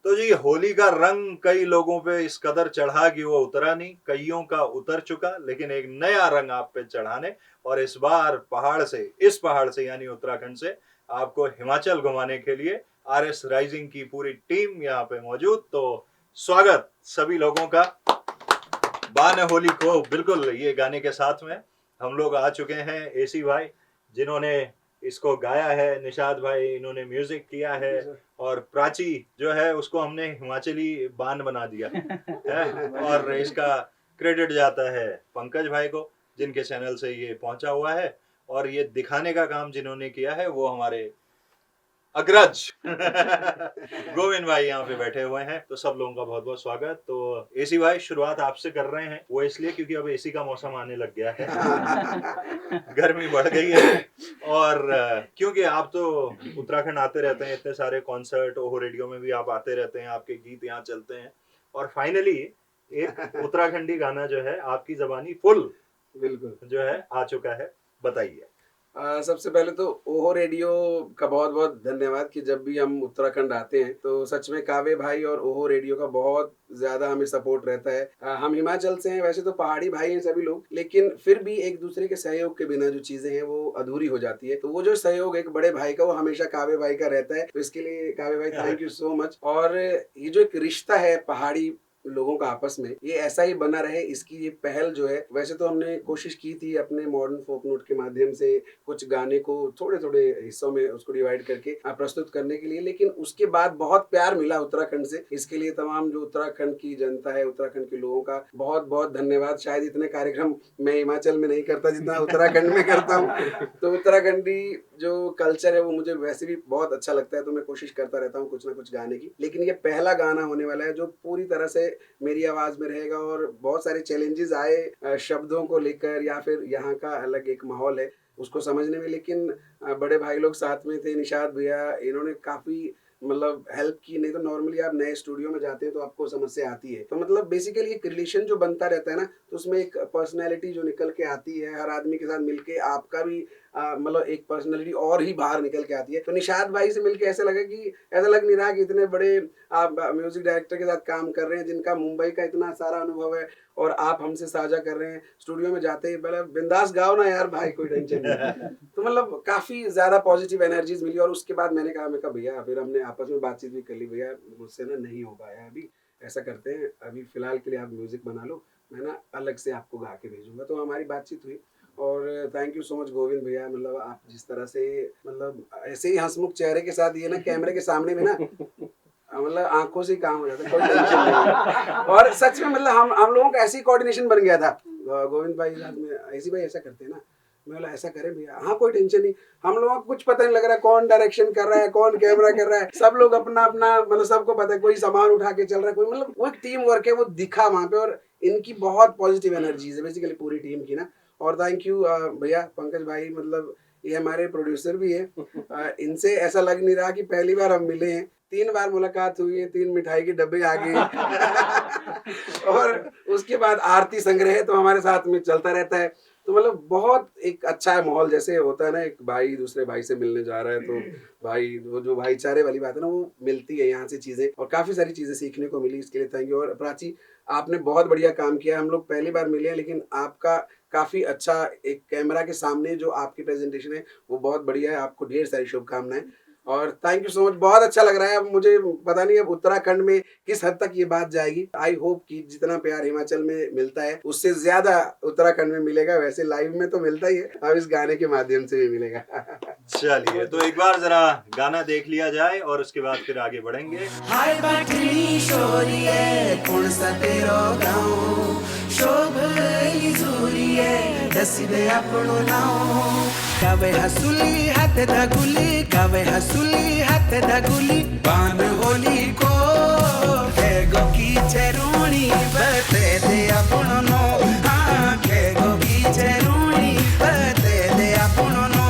तो जी होली का रंग कई लोगों पे इस कदर चढ़ा कि वो उतरा नहीं, कईयों का उतर चुका, लेकिन एक नया रंग आप पे चढ़ाने और इस बार इस पहाड़ से यानी उत्तराखंड से आपको हिमाचल घुमाने के लिए आरएस राइजिंग की पूरी टीम यहाँ पे मौजूद। तो स्वागत सभी लोगों का बान होली को। बिल्कुल ये गाने के साथ में हम लोग आ चुके हैं एसी भाई जिन्होंने इसको गाया है, निषाद भाई इन्होंने म्यूजिक किया है और प्राची जो है उसको हमने हिमाचली बान बना दिया है और इसका क्रेडिट जाता है पंकज भाई को जिनके चैनल से ये पहुंचा हुआ है और ये दिखाने का काम जिन्होंने किया है वो हमारे अग्रज गोविंद भाई यहाँ पे बैठे हुए हैं। तो सब लोगों का बहुत बहुत स्वागत। तो एसी भाई शुरुआत आपसे कर रहे हैं, वो इसलिए क्योंकि अब एसी का मौसम आने लग गया है गर्मी बढ़ गई है और क्योंकि आप तो उत्तराखंड आते रहते हैं, इतने सारे कॉन्सर्ट ओहो रेडियो में भी आप आते रहते हैं, आपके गीत यहाँ चलते हैं और फाइनली एक उत्तराखंडी गाना जो है आपकी जबानी फुल बिल्कुल जो है आ चुका है, बताइए। सबसे पहले तो ओहो रेडियो का बहुत बहुत धन्यवाद कि जब भी हम उत्तराखंड आते हैं तो सच में कावे भाई और ओहो रेडियो का बहुत ज्यादा हमें सपोर्ट रहता है। हम हिमाचल से हैं, वैसे तो पहाड़ी भाई हैं सभी लोग, लेकिन फिर भी एक दूसरे के सहयोग के बिना जो चीजें हैं वो अधूरी हो जाती है। तो वो जो सहयोग एक बड़े भाई का वो हमेशा कावे भाई का रहता है, तो इसके लिए कावे भाई थैंक यू सो मच। और ये जो एक रिश्ता है पहाड़ी लोगों का आपस में, ये ऐसा ही बना रहे, इसकी ये पहल जो है, वैसे तो हमने कोशिश की थी अपने मॉडर्न फोक नोट के माध्यम से कुछ गाने को थोड़े थोड़े हिस्सों में उसको डिवाइड करके प्रस्तुत करने के लिए, लेकिन उसके बाद बहुत प्यार मिला उत्तराखंड से। इसके लिए तमाम जो उत्तराखंड की जनता है, उत्तराखंड के लोगों का बहुत बहुत धन्यवाद। शायद इतने कार्यक्रम मैं हिमाचल में नहीं करता जितना उत्तराखंड में करता हूँ। तो उत्तराखंडी जो कल्चर है वो मुझे वैसे भी बहुत अच्छा लगता है, तो मैं कोशिश करता रहता हूँ कुछ ना कुछ गाने की। लेकिन ये पहला गाना होने वाला है जो पूरी तरह से मेरी आवाज में रहेगा और बहुत सारे चैलेंजेस आए शब्दों को लेकर या फिर यहाँ का अलग एक माहौल है उसको समझने में, लेकिन बड़े भाई लोग साथ में थे, निषाद भैया, इन्होंने काफी मतलब हेल्प की। नहीं तो नॉर्मली आप नए स्टूडियो में जाते हैं तो आपको समस्या आती है। तो मतलब बेसिकली एक रिलेशन जो बनता रहता है ना, तो उसमें एक पर्सनैलिटी जो निकल के आती है, हर आदमी के साथ मिलके आपका भी मतलब एक पर्सनैलिटी और ही बाहर निकल के आती है। तो निषाद भाई से मिलके ऐसा लगा कि ऐसा लग नहीं रहा कि इतने बड़े आप म्यूजिक डायरेक्टर के साथ काम कर रहे हैं जिनका मुंबई का इतना सारा अनुभव है और आप हमसे साझा कर रहे हैं। स्टूडियो में जाते ही पहले बिंदास गाओ ना यार भाई, कोई टेंशन नहीं। तो मतलब काफी ज्यादा पॉजिटिव एनर्जीज मिली और उसके बाद मैंने कहा भैया, फिर हमने आपस में बातचीत भी कर ली, भैया मुझसे ना नहीं हो पाया अभी, ऐसा करते हैं अभी फिलहाल के लिए आप म्यूजिक बना लो, मैं ना अलग से आपको गा के भेजूंगा। तो हमारी बातचीत हुई और thank you so much Govind भैया, मतलब आप जिस तरह से मतलब ऐसे ही हंसमुख चेहरे के साथ ये ना कैमरे के सामने में ना मतलब आंखों से काम हो जाता है, कोई टेंशन नहीं। और सच में मतलब हम लोगों का ऐसे ही कोऑर्डिनेशन बन गया था गोविंद भाई साथ में, ऐसी भाई ऐसा करते हैं ना, मैं बोला ऐसा करें भैया, हाँ कोई टेंशन नहीं। हम लोगों को कुछ पता नहीं लग रहा है कौन डायरेक्शन कर रहा है, कौन कैमरा कर रहा है, सब लोग अपना अपना मतलब सबको पता है, कोई सामान उठा के चल रहा है, कोई मतलब वो एक टीम वर्क है, वो दिखा वहाँ पे। और इनकी बहुत पॉजिटिव एनर्जीज है बेसिकली पूरी टीम की ना। और थैंक यू भैया पंकज भाई, मतलब ये हमारे प्रोड्यूसर भी है। इनसे ऐसा लग नहीं रहा कि पहली बार हम मिले हैं, 3 बार मुलाकात हुई है, 3 मिठाई के डब्बे आ गए और उसके बाद आरती संग्रह तो हमारे साथ में चलता रहता है। तो मतलब बहुत एक अच्छा है माहौल, जैसे होता है ना एक भाई दूसरे भाई से मिलने जा रहा है, तो भाई वो जो भाईचारे वाली बात है ना वो मिलती है यहाँ से चीजें, और काफी सारी चीजें सीखने को मिली, इसके लिए थैंक यू। और प्राची आपने बहुत बढ़िया काम किया, हम लोग पहली बार मिले हैं लेकिन आपका काफी अच्छा एक कैमरा के सामने जो आपकी प्रेजेंटेशन है वो बहुत बढ़िया है, आपको ढेर सारी शुभकामनाएं और थैंक यू सो मच। बहुत अच्छा लग रहा है, अब मुझे पता नहीं अब उत्तराखंड में किस हद तक ये बात जाएगी। आई होप कि जितना प्यार हिमाचल में मिलता है उससे ज्यादा उत्तराखंड में मिलेगा, वैसे लाइव में तो मिलता ही है, अब इस गाने के माध्यम से भी मिलेगा। चलिए तो एक बार जरा गाना देख लिया जाए और उसके बाद फिर आगे बढ़ेंगे। हाय बाटली शोरिये कौन सा तेरो गाँव, शोभ जोरिये दसी दे अपनो नाव, गावे हसुली हाथ धगुली, गावे हसुली हाथ धगुली, बान होली को खेगो की चेरुणी बते दे अपनो नो, हाँ खेगो की चेरुणी बते दे अपनो नो।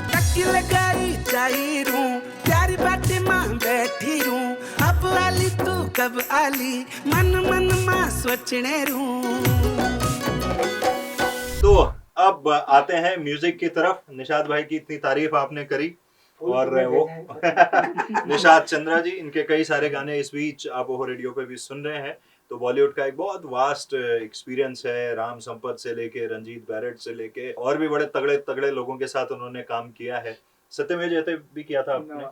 टक्की लगाई जाई रू प्यारी बाटे माँ बैठी रू, अब आली तू कब आली मन मन माँ सोचने रू। तो अब आते हैं म्यूजिक की तरफ। निषाद भाई की इतनी तारीफ आपने करी, और वो निषाद चंद्रा जी, इनके कई सारे गाने इस बीच आप वो रेडियो पे भी सुन रहे हैं। तो बॉलीवुड का एक बहुत वास्ट एक्सपीरियंस है, राम संपत से लेके रंजीत बैरेट से लेके और भी बड़े तगड़े तगड़े लोगों के साथ उन्होंने काम किया है। सत्यमेव जयते भी किया था आपने?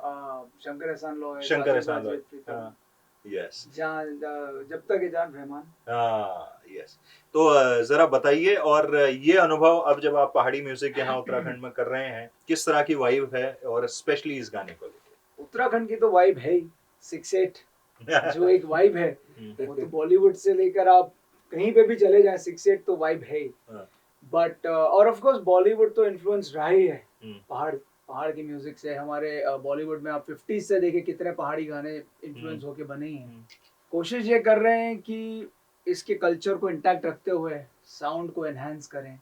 शंकर एहसान लॉय, शंकर एहसान लॉय, हाँ, यस, जब तक ये जान रहमान। हाँ, यस। तो जरा बताइए, और ये अनुभव अब जब आप पहाड़ी म्यूजिक यहाँ उत्तराखंड में कर रहे हैं, किस तरह की वाइब है, और स्पेशली इस गाने को लेके? उत्तराखंड की तो वाइब है ही 6-8 जो एक वाइब है, वो तो बॉलीवुड से लेकर आप कहीं पे भी चले जाएं 6-8 तो वाइब है ही। बट और ऑफ कोर्स बॉलीवुड तो इन्फ्लुएंस रहा ही है पहाड़ की म्यूजिक से। हमारे बॉलीवुड में आप 50s से देखे कितने पहाड़ी गाने इन्फ्लुएंस होके बने ही हैं। कोशिश ये कर रहे हैं कि इसके कल्चर को इंटैक्ट रखते हुए साउंड को एनहांस करें,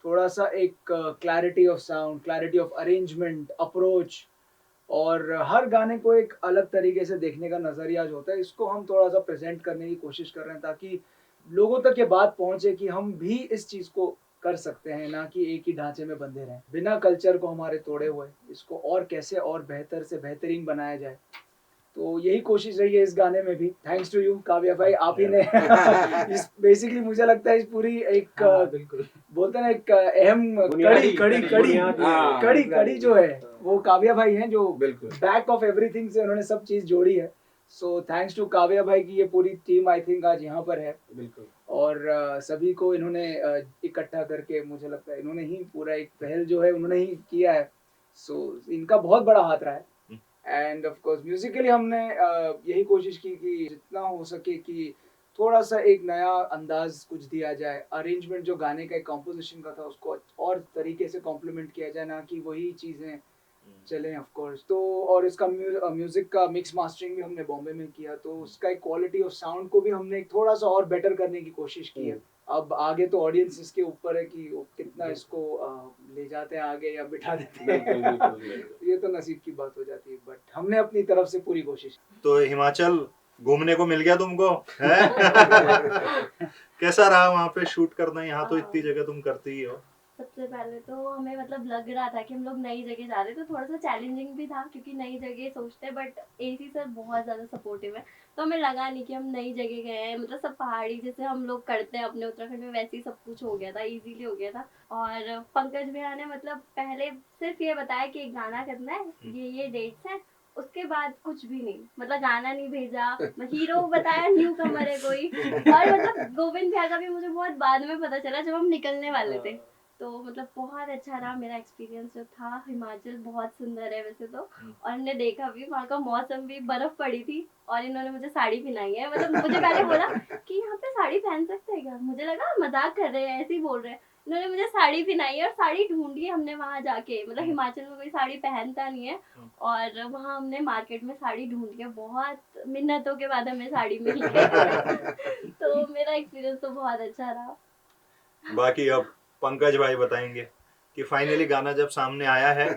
थोड़ा सा एक clarity of sound, clarity of arrangement, approach, और हर गाने को एक अलग तरीके से देखने का नजरिया जो होता है, इसको हम थोड़ा सा प्रेजेंट करने की कोशिश कर रहे हैं ताकि लोगों तक ये बात पहुंचे कि हम भी इस चीज को कर सकते हैं, ना कि एक ही ढांचे में बंधे रहें बिना कल्चर को हमारे तोड़े हुए। इसको और कैसे और बेहतर से बेहतरीन बनाया जाए, तो यही कोशिश रही है इस गाने में भी। थैंक्स टू यू काव्या भाई, आप ही ने इस बेसिकली मुझे लगता है इस पूरी एक बिल्कुल बोलते हैं ना एक अहम कड़ी जो है वो काव्या भाई हैं, जो बैक ऑफ एवरीथिंग से उन्होंने सब चीज जोड़ी है। सो थैंक्स टू काव्या भाई की ये पूरी टीम आई थिंक आज यहाँ पर है। बिल्कुल। और सभी को इन्होंने इकट्ठा करके, मुझे लगता है इन्होंने ही पूरा एक पहल जो है उन्होंने ही किया है। सो इनका बहुत बड़ा हाथ रहा है। एंड ऑफ कोर्स म्यूजिकली हमने यही कोशिश की कि जितना हो सके कि थोड़ा सा एक नया अंदाज कुछ दिया जाए। अरेंजमेंट जो गाने का एक कॉम्पोजिशन का था उसको और तरीके से कॉम्प्लीमेंट किया जाए, ना कि वही चीज़ें चलें ऑफ कोर्स। तो और इसका म्यूजिक का मिक्स मास्टरिंग भी हमने बॉम्बे में किया, तो उसका एक क्वालिटी ऑफ साउंड को भी हमने थोड़ा सा और बेटर करने की कोशिश की है। अब आगे तो ऑडियंस इसके ऊपर है कि वो कितना इसको ले जाते हैं आगे या बिठा देते हैं। ये तो नसीब की बात हो जाती है, बट हमने अपनी तरफ से पूरी कोशिश। तो हिमाचल घूमने को मिल गया तुमको है? कैसा रहा वहाँ पे शूट करना? यहाँ तो इतनी जगह तुम करती ही हो। सबसे पहले तो हमें मतलब लग रहा था कि हम लोग नई जगह जा रहे हैं, तो थोड़ा सा चैलेंजिंग भी था क्योंकि नई जगह सोचते हैं, बट एसी सर बहुत ज़्यादा सपोर्टिव है, तो हमें लगा नहीं कि हम नई जगह गए हैं। मतलब सब पहाड़ी जैसे हम लोग करते हैं अपने उत्तराखंड में वैसे ही सब कुछ हो गया था, इजीली हो गया था। और पंकज भैया ने मतलब पहले सिर्फ ये बताया कि एक गाना करना है, ये डेट्स हैं, उसके बाद कुछ भी नहीं, मतलब गाना नहीं भेजा, हीरो बताया न्यू कमर है कोई। और मतलब गोविंद भैया का भी मुझे बहुत बाद में पता चला जब हम निकलने वाले थे। तो मतलब बहुत अच्छा रहा मेरा एक्सपीरियंस जो था। हिमाचल बहुत सुंदर है वैसे तो, और हमने देखा भी, वहाँ का मौसम भी, बर्फ पड़ी थी और इन्होंने मुझे साड़ी पहनाई है। मतलब मुझे पहले बोला कि यहाँ पे साड़ी पहन सकते हैं क्या, मुझे लगा मजाक कर रहे हैं, ऐसे ही बोल रहे हैं। इन्होंने मुझे साड़ी पहनाई है और साड़ी ढूंढी हमने वहाँ जाके। मतलब हिमाचल में कोई साड़ी पहनता नहीं है, और वहाँ हमने मार्केट में साड़ी ढूंढ के, बहुत मिन्नतों के बाद हमें साड़ी मिली तो मेरा एक्सपीरियंस तो बहुत अच्छा रहा। बाकी अब पंकज भाई बताएंगे कि फाइनली गाना जब सामने आया है,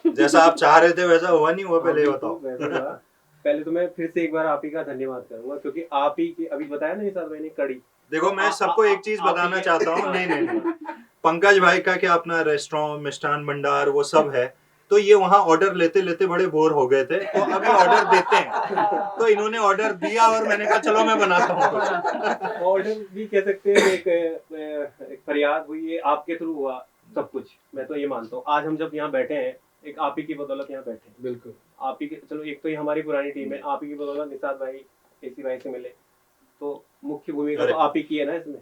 जैसा आप चाह रहे थे वैसा हुआ नहीं हुआ, पहले बताओ। पहले तो मैं फिर से एक बार आप ही का धन्यवाद करूंगा, क्योंकि आप ही की अभी बताया ना निषाद भाई ने कड़ी। देखो मैं सबको एक चीज बताना चाहता हूँ, नहीं, पंकज भाई का क्या अपना रेस्टोरेंट, मिष्ठान भंडार, वो सब है, तो ये वहाँ ऑर्डर लेते लेते बड़े बोर हो गए थे, तो अभी ऑर्डर देते हैं, तो इन्होंने ऑर्डर दिया और मैंने कहा चलो मैं बनाता हूँ। ऑर्डर भी कह सकते हैं, एक फरियाद हुई, ये आपके थ्रू हुआ सब कुछ, मैं तो ये मानता हूँ। आज हम जब यहाँ बैठे हैं, एक आप ही की बदौलत यहाँ बैठे हैं। बिल्कुल आप ही के, चलो एक तो ये हमारी पुरानी टीम है, आप ही की बदौलत निषाद भाई, एसी भाई से मिले, तो मुख्य भूमिका तो आप ही की है ना इसमें,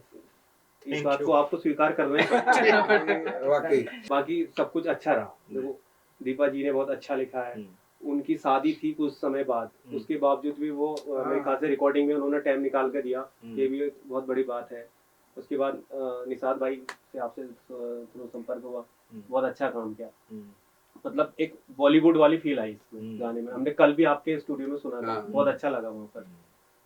इस बात को आपको स्वीकार करना है। बाकी सब कुछ अच्छा रहा। देखो दीपा जी ने बहुत अच्छा लिखा है, उनकी शादी थी कुछ समय बाद, उसके बावजूद भी वो मेरे ख्याल से रिकॉर्डिंग में उन्होंने टाइम निकाल कर दिया, ये भी एक बहुत बड़ी बात है। उसके बाद निषाद भाई से आपसे संपर्क हुआ, बहुत अच्छा काम किया, मतलब एक बॉलीवुड वाली फील आई इसमें गाने में। हमने कल भी आपके स्टूडियो में सुना था, बहुत अच्छा लगा वहाँ पर।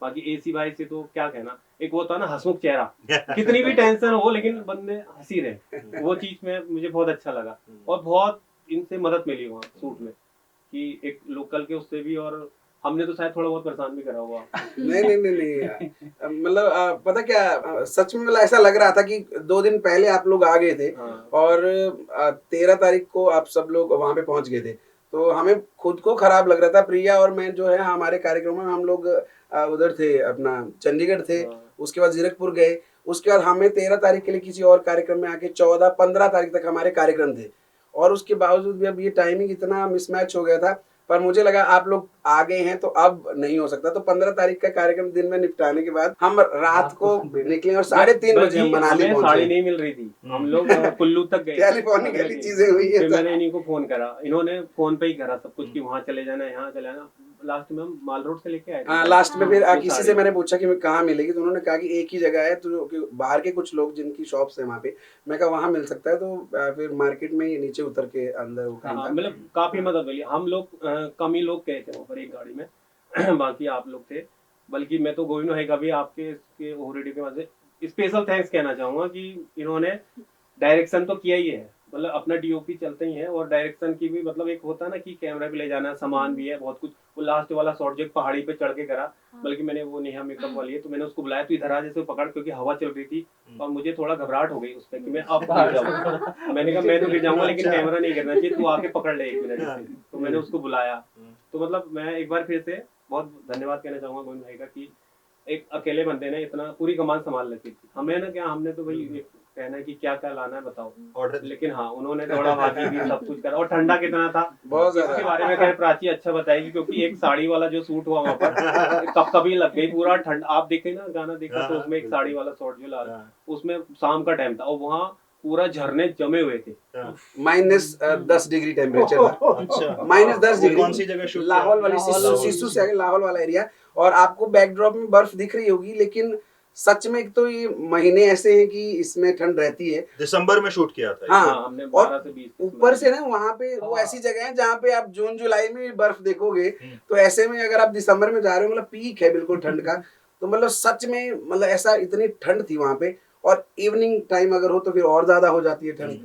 बाकी एसी भाई से तो क्या कहना, एक वो होता है ना हंसमुख चेहरा, कितनी भी टेंशन हो लेकिन बंदे हंसी रहे, वो चीज में मुझे बहुत अच्छा लगा। और बहुत इनसे मदद मिली वहाँ शूट में, कि एक लोकल के उससे भी और हमने तो शायद थोड़ा बहुत परेशान भी करा हुआ। नहीं मतलब पता क्या सच में मतलब ऐसा लग रहा था कि 2 दिन पहले आप लोग आ गए थे हाँ। और 13 तारीख को आप सब लोग वहां पे पहुंच गए थे, तो हमें खुद को खराब लग रहा था। प्रिया और मैं जो है हमारे कार्यक्रम में हम लोग उधर थे, अपना चंडीगढ़ थे, हाँ। उसके बाद जीरकपुर गए, उसके बाद हमें 13 तारीख के लिए किसी और कार्यक्रम में आके 14-15 तारीख तक हमारे कार्यक्रम थे, और उसके बावजूद भी अब ये टाइमिंग इतना मिसमैच हो गया था। पर मुझे लगा आप लोग आ गए हैं तो अब नहीं हो सकता, तो 15 तारीख का कार्यक्रम दिन में निपटाने के बाद हम रात को निकले और 3:30 बजे हम मनाली हमें साड़ी पहुंचे। नहीं मिल रही थी, हम लोग कुल्लू तक गए, टेलीफोनिकली चीजें हुई है। फिर मैंने इन्हीं को फोन करा, इन्होंने फोन पे ही करा सब कुछ कि वहाँ चले जाना, यहाँ चले जाना। लास्ट में हम माल रोड से लेके आए थे। हाँ, लास्ट में फिर वो किसी साड़ी। से मैंने पूछा कि कहाँ मिलेगी, तो उन्होंने कहा कि एक ही जगह है, तो कि बाहर के कुछ लोग जिनकी शॉप्स है वहाँ पे, मैं कहा वहाँ मिल सकता है, तो फिर मार्केट में ही नीचे उतर के अंदर वो हाँ, खरीदा। मतलब काफी मदद मिली। हम लोग कम ही लोग गए थे वहाँ पर एक गाड़ी में बाकी आप लोग थे। बल्कि मैं तो गोविंद भाई का भी आपके इसके ओहो रेडियो के वजह से स्पेशल थैंक्स कहना चाहूंगा कि इन्होंने डायरेक्शन तो किया ही है, मतलब अपना डीओपी चलते ही है, और डायरेक्शन की भी मतलब एक होता है ना कि कैमरा भी ले जाना, सामान भी है बहुत कुछ। वो लास्ट वाला शॉट जो पहाड़ी पे चढ़ के करा, बल्कि मैंने वो नेहा मेकअप वाली है, तो मैंने उसको बुलाया, तो इधर आ जैसे पकड़, क्योंकि हवा चल रही थी और मुझे थोड़ा घबराहट हो गई उस पर कि मैं अब गिर जाऊंगा। मैंने कहा मैं तो गिर जाऊंगा, लेकिन कैमरा नहीं गिरना चाहिए, तू आके पकड़ ले 1 मिनट इसे। तो मैंने उसको बुलाया। तो मतलब मैं एक बार फिर से बहुत धन्यवाद कहना चाहूंगा गोविंद भाई का कि एक अकेले बंदे ने इतना पूरी कमान संभाल रखी थी। हमें ना क्या, हमने तो भाई एक कहना है कि क्या क्या लाना है बताओ, ऑर्डर लेकिन हाँ उन्होंने थोड़ा बाकी भी सब कुछ करा। और ठंडा कितना था बहुत इसके ज्यादा। बारे में खैर प्राची अच्छा बताएगी, क्योंकि एक साड़ी वाला जो सूट हुआ वहाँ पर कभी लग गई पूरा ठंड। आप देखे ना गाना देखा तो उसमें एक साड़ी वाला शॉट जो ला, उसमें शाम का टाइम था और वहाँ पूरा झरने जमे हुए थे। -10 डिग्री टेम्परेचर था। अच्छा, -10 डिग्री। कौन सी जगह शूट लाहौल वाली लाहौल सिस्सू से आगे लाहौल वाला एरिया, और आपको बैकड्रॉप में बर्फ दिख रही होगी, लेकिन सच में एक तो ये महीने ऐसे हैं कि इसमें ठंड रहती है। दिसंबर में शूट किया था। हाँ, हाँ, हमने और 12 से 20 ऊपर से ना वहाँ पे वो ऐसी जगह है जहाँ पे आप जून जुलाई में भी बर्फ देखोगे, तो ऐसे में अगर आप दिसंबर में जा रहे हो, मतलब पीक है बिल्कुल ठंड का, तो मतलब सच में मतलब ऐसा इतनी ठंड थी वहाँ पे। और इवनिंग टाइम अगर हो तो फिर और ज्यादा हो जाती है ठंड,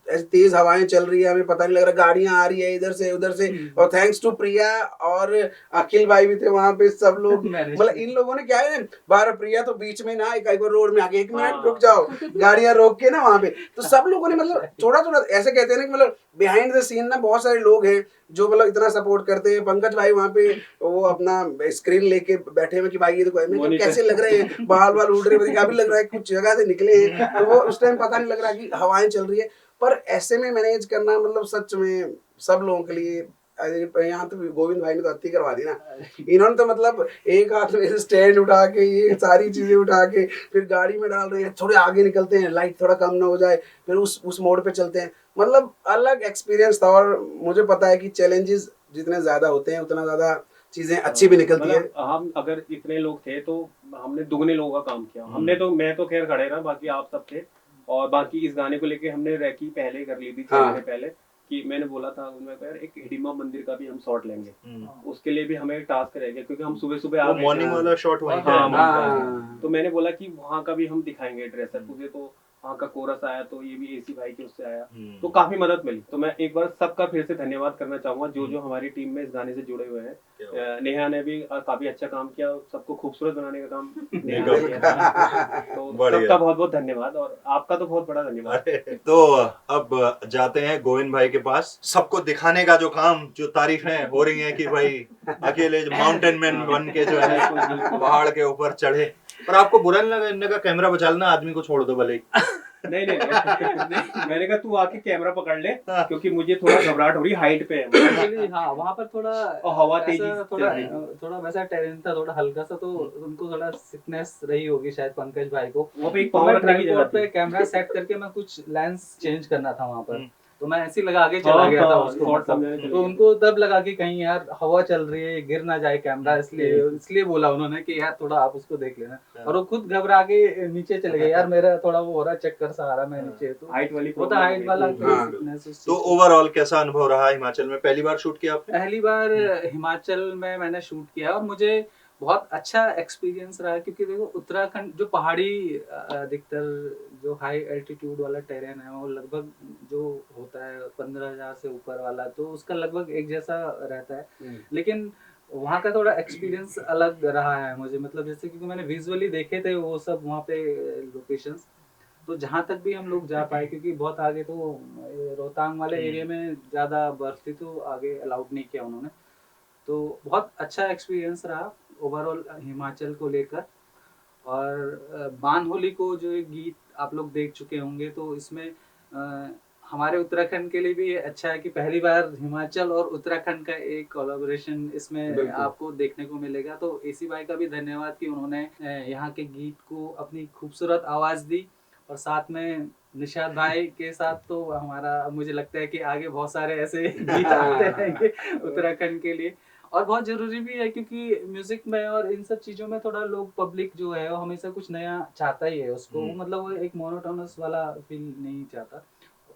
ऐसी तेज हवाएं चल रही है, हमें पता नहीं लग रहा, गाड़ियां आ रही है इधर से उधर से। और थैंक्स टू प्रिया और अखिल भाई भी थे वहां पे, सब लोग मतलब इन लोगों ने क्या है, बार प्रिया तो बीच में ना एक बार रोड में आके 1 मिनट रुक जाओ, गाड़ियां रोक के ना वहां पे, तो सब लोगों ने मतलब थोड़ा थोड़ा ऐसे कहते हैं ना कि मतलब बिहाइंड द सीन ना बहुत सारे लोग हैं जो मतलब इतना सपोर्ट करते हैं। पंकज भाई वहाँ पे वो अपना स्क्रीन लेके बैठे हुए कि भाई ये देखो मैं कैसे लग रहे हैं, बाल बाल उड़ रहे हैं, क्या भी लग रहा है कुछ जगह से निकले हैं, तो वो उस टाइम पता नहीं लग रहा कि हवाएं चल रही है। पर ऐसे में मैनेज करना मतलब सच में सब लोगों के लिए, यहाँ तो गोविंद भाई ने तो अति करवा दी ना, इन्होंने तो मतलब एक हाथ में स्टैंड उठा के ये सारी चीजें उठा के फिर गाड़ी में डाल रहे हैं, थोड़े आगे निकलते हैं, लाइट थोड़ा कम ना हो जाए, फिर उस मोड पे चलते हैं। मतलब अलग एक्सपीरियंस था, और मुझे पता है कि चैलेंजेस जितने ज्यादा होते हैं उतना ज्यादा चीजें अच्छी भी निकलती है। मतलब हम अगर इतने लोग थे तो हमने दुगने लोगों का काम किया। हमने तो, मैं तो खैर खड़े ना, बाकी आप सब थे। और बाकी इस गाने को लेके हमने रैकी पहले कर ली थी 6 महीने पहले, कि मैंने बोला था उनमें यार एक हिडिंबा मंदिर का भी हम शॉट लेंगे, उसके लिए भी हमें एक टास्क रहेगा, क्योंकि हम सुबह सुबह आ गए। मॉर्निंग वाला शॉट वहीं पे है। हाँ। तो मैंने बोला कि वहाँ का भी हम दिखाएंगे ड्रेसर तुझे, तो वहाँ का कोरस आया, तो ये भी एसी भाई के उससे आया, तो काफी मदद मिली। तो मैं एक बार सबका फिर से धन्यवाद करना चाहूंगा जो जो हमारी टीम में इस गाने से जुड़े हुए हैं। नेहा ने भी काफी अच्छा काम किया, सबको खूबसूरत बनाने का काम नेहा ने किया। तो सबका बहुत बहुत धन्यवाद, और आपका तो बहुत बड़ा धन्यवाद। तो अब जाते हैं गोविंद भाई के पास। सबको दिखाने का जो काम, जो तारीफें हो रही हैं कि भाई अकेले माउंटेन मैन बन के जो है पहाड़ के ऊपर चढ़े, पर आपको बुरा नहीं लगा? इनने का कैमरा बचा लेना, आदमी को छोड़ दो भले ही। नहीं मैंने कहा तू आके कैमरा पकड़ ले, क्योंकि मुझे थोड़ा घबराहट हो रही, हाइट पे है। हाँ, वहाँ पर थोड़ा और हवा तेजी थोड़ा वैसा टेरेन था, थोड़ा हल्का सा, तो उनको थोड़ा सिकनेस रही होगी शायद पंकज भाई को। वो पे एक पाँव रखने की जगह पे कैमरा सेट करके मैं कुछ लेंस चेंज करना था वहाँ पर, तो मैं ऐसे लगा के चला गया था उसको, तो उनको तब लगा कि कहीं यार हवा चल रही है, गिर ना जाए कैमरा, इसलिए बोला उन्होंने कि यार थोड़ा आप उसको देख लेना। और वो खुद घबरा के नीचे चले गए, यार मेरा थोड़ा वो हो रहा चक्कर सा आ रहा, मैं नीचे, तो हाइट वाली वो था हाइट वाला। तो ओवरऑल कैसा अनुभव रहा हिमाचल में? पहली बार शूट किया आपने? पहली बार हिमाचल में मैंने शूट किया, और मुझे बहुत अच्छा एक्सपीरियंस रहा, क्योंकि देखो उत्तराखंड जो पहाड़ी अधिकतर जो हाई एल्टीट्यूड वाला टेरेन है, वो लगभग जो होता है 15,000 से ऊपर वाला, तो उसका लगभग एक जैसा रहता है। लेकिन वहाँ का थोड़ा एक्सपीरियंस अलग रहा है मुझे, मतलब जैसे क्योंकि मैंने विजुअली देखे थे वो सब वहाँ पे लोकेशंस, तो जहाँ तक भी हम लोग जा पाए, क्योंकि बहुत आगे तो रोहतांग वाले एरिया में ज़्यादा बर्फ थी तो आगे अलाउड नहीं किया उन्होंने। तो बहुत अच्छा एक्सपीरियंस रहा ओवरऑल हिमाचल को लेकर। और बान होली को जो एक गीत आप लोग देख चुके होंगे, तो इसमें हमारे उत्तराखंड के लिए भी ये अच्छा है कि पहली बार हिमाचल और उत्तराखंड का एक कोलैबोरेशन इसमें बिल्कुल। आपको देखने को मिलेगा। तो एसी भाई का भी धन्यवाद कि उन्होंने यहाँ के गीत को अपनी खूबसूरत आवाज़ दी, और साथ में निशाद भाई के साथ तो हमारा मुझे लगता है कि आगे बहुत सारे ऐसे गीत आते रहेंगे उत्तराखंड के लिए। और बहुत ज़रूरी भी है क्योंकि म्यूज़िक में और इन सब चीज़ों में थोड़ा लोग पब्लिक जो है वो हमेशा कुछ नया चाहता ही है उसको, मतलब वो एक मोनोटोनस वाला फील नहीं चाहता।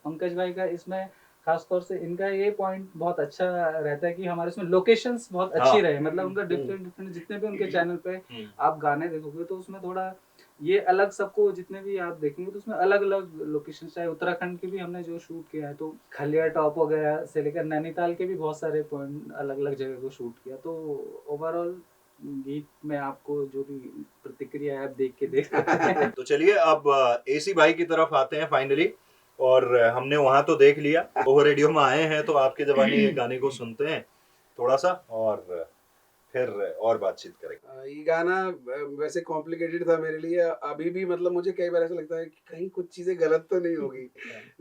पंकज भाई का इसमें खास तौर से इनका ये पॉइंट बहुत अच्छा रहता है कि हमारे इसमें लोकेशंस बहुत अच्छी रहे, मतलब उनका डिफरेंट जितने भी उनके चैनल पे आप गाने देखोगे तो उसमें थोड़ा ये अलग, सबको जितने भी आप देखेंगे तो उसमें अलग अलग लोकेशन, चाहे उत्तराखंड की भी हमने जो शूट किया है तो खलिया टॉप वगैरह से लेकर नैनीताल के भी बहुत सारे पॉइंट अलग अलग जगह को शूट किया। तो ओवरऑल गीत में आपको जो भी प्रतिक्रिया है आप देख के देख सकते हैं। तो चलिए अब एसी भाई की तरफ आते हैं फाइनली। और हमने वहां तो देख लिया, ओहो रेडियो में आए हैं तो आपके जबानी ये गाने को सुनते हैं थोड़ा सा और फिर और बातचीत करेंगे। ये गाना वैसे कॉम्प्लिकेटेड था मेरे लिए, अभी भी मतलब मुझे कई बार ऐसा लगता है कि कहीं कुछ चीजें गलत तो नहीं होगी।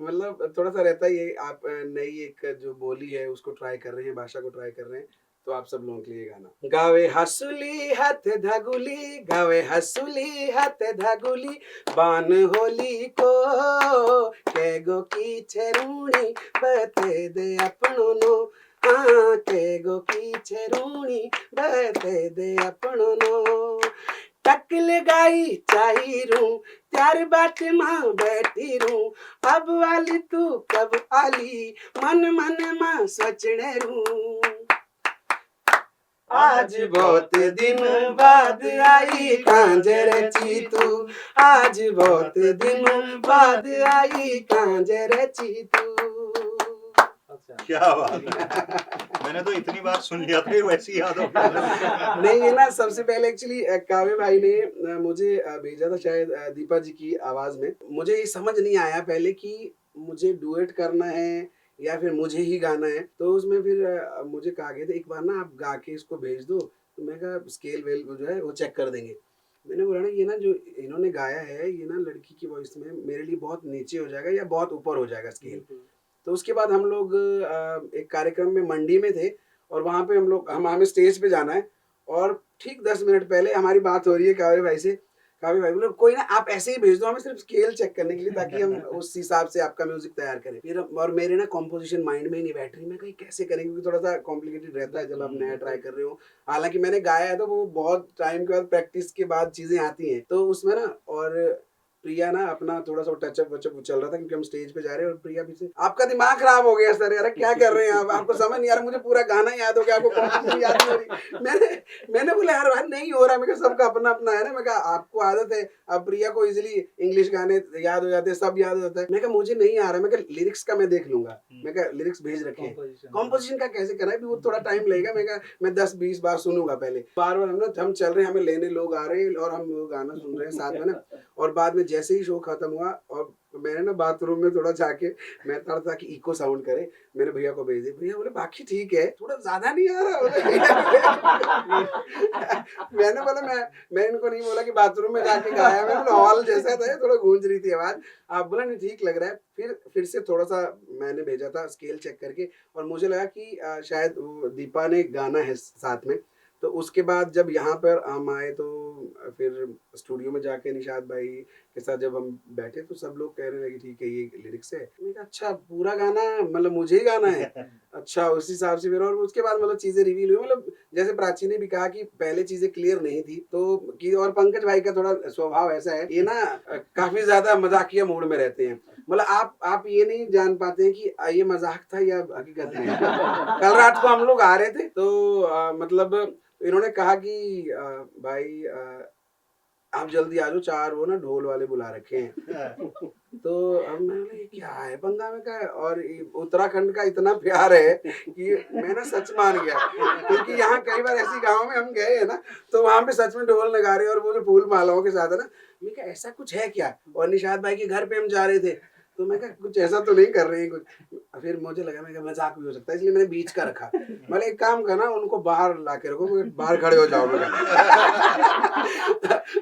मतलब थोड़ा सा रहता ही है, आप नई एक जो बोली है उसको ट्राई कर रहे हैं, भाषा को ट्राई कर रहे हैं, तो आप सब लोगों के लिए गाना। गावे हसुली हाथ धागुली, गावे हसुली हाथ धागुली, बान होली को केगो की छेरूणी बते दे अपनों नो, हाँ केगो की छेरूणी बते दे अपनों नो। टक लगाई चाही रू, त्यार बाट माँ बैठी रू, अब वाली तू कब आली, मन मन माँ सोचने रू। आज बहुत दिन बाद आई कांजर चीतू, आज बहुत दिन बाद आई कांजर चीतू। क्या बात है, मैंने तो इतनी बार सुन लिया था, वैसी याद हो गया। नहीं, ये ना सबसे पहले एक्चुअली काव्य भाई ने मुझे भेजा था शायद दीपा जी की आवाज में। मुझे ये समझ नहीं आया पहले कि मुझे डुएट करना है या फिर मुझे ही गाना है, तो उसमें फिर मुझे कहा गया था एक बार ना आप गा के इसको भेज दो, तो मैं कहा स्केल वेल जो है वो चेक कर देंगे। मैंने बोला ना ये ना जो इन्होंने गाया है ये ना लड़की की वॉइस में मेरे लिए बहुत नीचे हो जाएगा या बहुत ऊपर हो जाएगा स्केल। तो उसके बाद हम लोग एक कार्यक्रम में मंडी में थे, और वहाँ पे हमें स्टेज पे जाना है, और ठीक 10 मिनट पहले हमारी बात हो रही है काव्य भाई से। काव्य भाई बोले कोई ना आप ऐसे ही भेज दो हमें सिर्फ स्केल चेक करने के लिए, ताकि हम उस हिसाब से आपका म्यूजिक तैयार करें। फिर और मेरे ना कॉम्पोजिशन माइंड में ही नहीं बैठ रही, मैं कहीं कैसे करेंगे, क्योंकि थोड़ा सा कॉम्प्लिकेटेड रहता है जब आप नया ट्राई कर रहे हो। हालांकि मैंने गाया है तो वो बहुत टाइम के बाद प्रैक्टिस के बाद चीजें आती हैं, तो उसमें ना और प्रिया ना अपना थोड़ा सा टचअप वचअप चल रहा था क्योंकि हम स्टेज पे जा रहे हैं, और प्रिया पीछे आपका दिमाग खराब हो गया सर, यार क्या कर रहे हैं आप, आपको समझ नहीं आ रहा, मुझे पूरा गाना याद हो गया, आपको कॉम्पोजिशन याद नहीं हो रही। मैंने बोला यार भाई नहीं हो रहा, मैं सबका अपना अपना है ना, मैं कहा आपको आदत है, अब प्रिया को इजिली इंग्लिश गाने याद हो जाते हैं, सब याद हो जाता है। मैं कहा मुझे नहीं आ रहा, मैं कहा लिरिक्स का मैं देख लूंगा, मैं कहा लिरिक्स भेज रखे हैं, कॉम्पोजिशन का कैसे करना है वो थोड़ा टाइम लगेगा। मैं कहा मैं 10-20 बार सुनूंगा पहले, बार बार हम चल रहे हैं, हमें लेने लोग आ रहे हैं और हम गाना सुन रहे हैं साथ में ना। और बाद में जैसे ही शो खत्म हुआ और मैंने ना बाथरूम में थोड़ा जाके मैं था कि इको साउंड करे, मैंने भैया को भेज दिया, भैया बोले बाकी ठीक है, थोड़ा ज्यादा नहीं आ रहा। मैंने बोला मैं इनको नहीं बोला कि बाथरूम में जाके गाया, मैं बोला हॉल जैसा था, थोड़ा गूंज रही थी आवाज। आप बोला नहीं ठीक लग रहा है। फिर से थोड़ा सा मैंने भेजा था स्केल चेक करके, और मुझे लगा कि शायद दीपा ने गाना है साथ में। तो उसके बाद जब यहाँ पर हम आए तो फिर स्टूडियो में जाके निशाद भाई के साथ जब हम बैठे तो सब लोग कह रहे लगे ठीक है ये लिरिक्स है। मैंने कहा अच्छा पूरा गाना मतलब मुझे ही गाना है, अच्छा उस हिसाब से फिर। और उसके बाद मतलब चीजें रिवील हुई, मतलब जैसे प्राची ने भी कहा कि पहले चीजें क्लियर नहीं थी तो कि, और पंकज भाई का थोड़ा स्वभाव ऐसा है, ये ना काफी ज्यादा मजाकिया मूड में रहते हैं, मतलब आप ये नहीं जान पाते हैं कि ये मजाक था या हकीकत में। कल रात को हम लोग आ रहे थे तो मतलब इन्होंने कहा कि भाई आप जल्दी आ जाओ, 4 वो ना ढोल वाले बुला रखे हैं। तो अब मैंने बोला ये क्या है पंगा में का है, और उत्तराखंड का इतना प्यार है कि मैं ना सच मान गया, क्योंकि यहाँ कई बार ऐसी गाँव में हम गए हैं ना, तो वहाँ पे सच में ढोल नगाड़े और वो जो फूल मालाओं के साथ है ना, मैं क्या ऐसा कुछ है क्या। और निशाद भाई के घर पे हम जा रहे थे, तो मैं कहा कुछ ऐसा तो नहीं कर रहे हैं कुछ, फिर मुझे लगा मैं मजाक भी हो सकता है, इसलिए मैंने बीच का रखा। मैंने एक काम करना, उनको बाहर ला के रखो, बाहर खड़े हो जाओ। मैं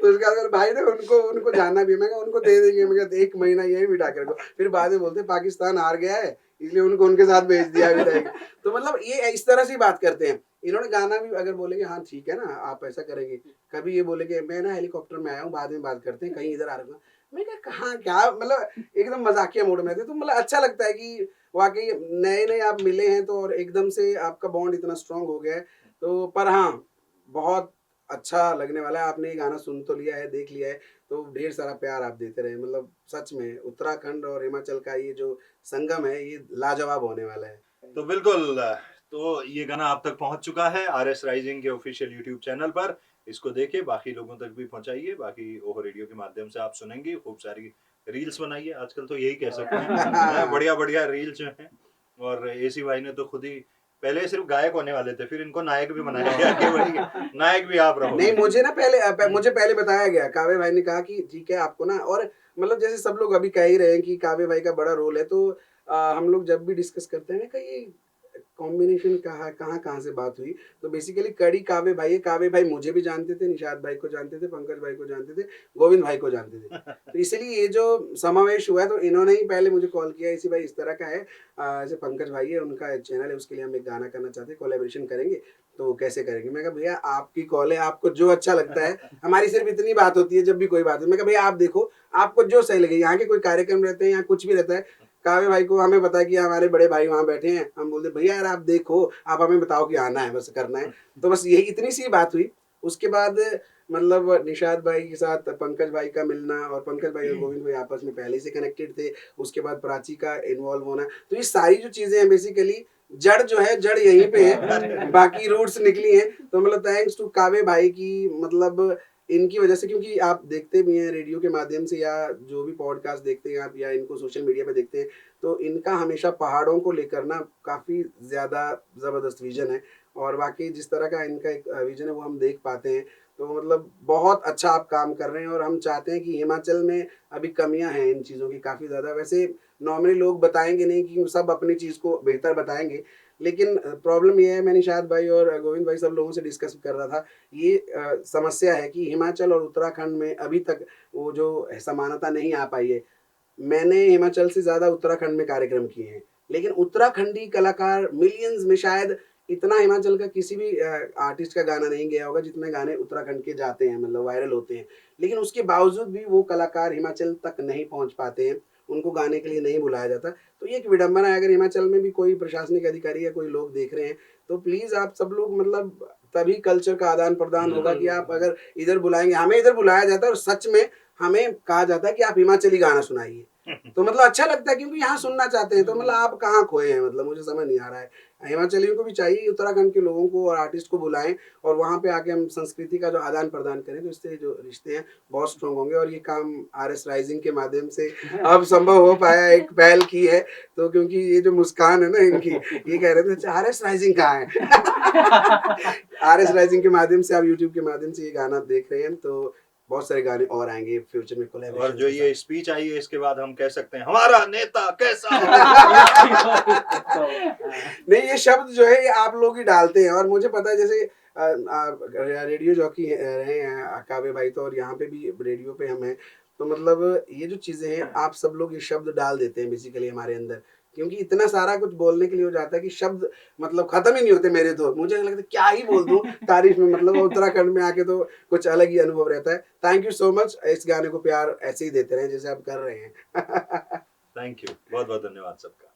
उसके बाद भाई ने उनको जाना भी, मैं उनको दे देंगे, मैं 1 महीना यही बिठा के रखो। फिर बाद में बोलते पाकिस्तान हार गया है इसलिए उनको उनके साथ भेज दिया अभी। तो मतलब ये इस तरह से बात करते हैं। इन्होंने गाना भी अगर बोलेंगे हाँ ठीक है ना आप ऐसा करेंगे, कभी ये बोलेंगे मैं ना हेलीकॉप्टर में आया हूँ, बाद में बात करते हैं, कहीं इधर आ रहा हूँ। मैं कहा क्या, मतलब एकदम मजाकिया मूड में थे। तो मतलब अच्छा लगता है कि वाकई नए नए आप मिले हैं तो, और एकदम से आपका बॉन्ड इतना स्ट्रांग हो गया है। तो पर हाँ बहुत अच्छा लगने वाला है। आपने ये गाना सुन तो लिया है, देख लिया है, तो ढेर सारा प्यार आप देते रहे। मतलब सच में उत्तराखंड और हिमाचल का ये जो संगम है ये लाजवाब होने वाला है। तो बिल्कुल, तो ये गाना आप तक पहुंच चुका है RS राइजिंग के ऑफिशियल यूट्यूब चैनल पर। इसको देखिए, बाकी लोगों तक भी पहुंचाइए। बाकी ओहो रेडियो के माध्यम से आप सुनेंगे, खूब सारी रील्स बनाइए, आजकल तो यही कह सकते हैं। बढ़िया बढ़िया रील्स जो हैं। और एसी भाई ने तो खुद ही पहले सिर्फ गायक होने वाले थे, फिर इनको नायक भी बनाया गया कि भाई नायक भी आप रहो। नहीं, मुझे पहले बताया गया, काव्य भाई ने कहा कि ठीक है आपको ना, और मतलब जैसे सब लोग अभी कह ही रहे हैं कि काव्य भाई का बड़ा रोल है, तो हम लोग जब भी डिस्कस करते हैं कि कॉम्बिनेशन कहाँ से बात हुई, तो बेसिकली कड़ी काव्य भाई है। काव्य भाई मुझे भी जानते थे, निशाद भाई को जानते थे, पंकज भाई को जानते थे, गोविंद भाई को जानते थे। तो इसलिए ये जो समावेश हुआ है, तो इन्होंने ही पहले मुझे कॉल किया, इसी भाई इस तरह का है, जैसे पंकज भाई है उनका एक चैनल है, उसके लिए हम एक गाना करना चाहते हैं, कोलैबोरेशन करेंगे, तो कैसे करेंगे। मैं कहा भैया आपकी कॉल है, आपको जो अच्छा लगता है, हमारी सिर्फ इतनी बात होती है जब भी कोई बात है। मैं कहा भैया आप देखो, आपको जो सही लगे, यहाँ के कोई कार्यक्रम रहते हैं, यहाँ कुछ भी रहता है, काव्य भाई को हमें पता है कि हमारे बड़े भाई वहाँ बैठे हैं, हम बोलते भैया यार आप देखो, आप हमें बताओ कि आना है, बस करना है। तो बस यही इतनी सी बात हुई। उसके बाद मतलब निशाद भाई के साथ पंकज भाई का मिलना, और पंकज भाई और गोविंद भाई आपस में पहले से कनेक्टेड थे, उसके बाद प्राची का इन्वॉल्व होना, तो ये सारी जो चीजें हैं बेसिकली जड़ जो है, जड़ यहीं पे है, बाकी रूट्स निकली हैं। तो मतलब थैंक्स टू काव्य भाई की, मतलब इनकी वजह से, क्योंकि आप देखते भी हैं रेडियो के माध्यम से या जो भी पॉडकास्ट देखते हैं आप, या इनको सोशल मीडिया पे देखते हैं, तो इनका हमेशा पहाड़ों को लेकर ना काफ़ी ज़्यादा ज़बरदस्त विजन है, और वाकई जिस तरह का इनका एक विजन है वो हम देख पाते हैं। तो मतलब बहुत अच्छा आप काम कर रहे हैं, और हम चाहते हैं कि हिमाचल में अभी कमियां हैं इन चीज़ों की काफ़ी ज़्यादा। वैसे नॉर्मली लोग बताएंगे नहीं कि सब अपनी चीज़ को बेहतर बताएंगे, लेकिन प्रॉब्लम ये है, मैं निशाद भाई और गोविंद भाई सब लोगों से डिस्कस कर रहा था, ये समस्या है कि हिमाचल और उत्तराखंड में अभी तक वो जो समानता नहीं आ पाई है। मैंने हिमाचल से ज़्यादा उत्तराखंड में कार्यक्रम किए हैं, लेकिन उत्तराखंडी कलाकार मिलियंस में, शायद इतना हिमाचल का किसी भी आर्टिस्ट का गाना नहीं गया होगा जितने गाने उत्तराखंड के जाते हैं, मतलब वायरल होते हैं, लेकिन उसके बावजूद भी वो कलाकार हिमाचल तक नहीं पहुंच पाते हैं, उनको गाने के लिए नहीं बुलाया जाता। तो ये एक विडंबना है। अगर हिमाचल में भी कोई प्रशासनिक अधिकारी या कोई लोग देख रहे हैं, तो प्लीज़ आप सब लोग, मतलब तभी कल्चर का आदान प्रदान होगा कि आप अगर इधर बुलाएंगे, हमें इधर बुलाया जाता है और सच में हमें कहा जाता है कि आप हिमाचली गाना सुनाइए, तो मतलब अच्छा लगता है, क्योंकि यहाँ सुनना चाहते हैं। तो मतलब आप कहाँ खोए हैं, मतलब मुझे समझ नहीं आ रहा है। हिमाचलियों को भी चाहिए उत्तराखंड के लोगों को और आर्टिस्ट को बुलाएं, और वहाँ पे आके हम संस्कृति का जो आदान प्रदान करें, तो इससे जो रिश्ते हैं बहुत स्ट्रॉन्ग होंगे। और ये काम RS राइजिंग के माध्यम से अब संभव हो पाया, एक पहल की है। तो क्योंकि ये जो मुस्कान है ना इनकी, ये कह रहे थे RS राइजिंग कहाँ है। RS राइजिंग के माध्यम से, आप यूट्यूब के माध्यम से ये गाना देख रहे हैं, तो बहुत सारे गाने और आएंगे फ्यूचर में कोलैबोरेशन। और जो ये स्पीच आई है इसके बाद हम कह सकते हैं हमारा नेता कैसा नहीं, ये शब्द जो है ये आप लोग ही डालते हैं, और मुझे पता है जैसे रेडियो जॉकी रहे हैं काव्य भाई, तो और यहाँ पे भी रेडियो पे हम हैं, तो मतलब ये जो चीज़ें हैं आप सब लोग ये शब्द डाल देते हैं बेसिकली हमारे अंदर, क्योंकि इतना सारा कुछ बोलने के लिए हो जाता है कि शब्द मतलब खत्म ही नहीं होते मेरे। तो मुझे लगता है क्या ही बोल दूं तारीफ में, मतलब उत्तराखंड में आके तो कुछ अलग ही अनुभव रहता है। थैंक यू सो मच, इस गाने को प्यार ऐसे ही देते रहे जैसे आप कर रहे हैं। थैंक यू, बहुत बहुत धन्यवाद सबका।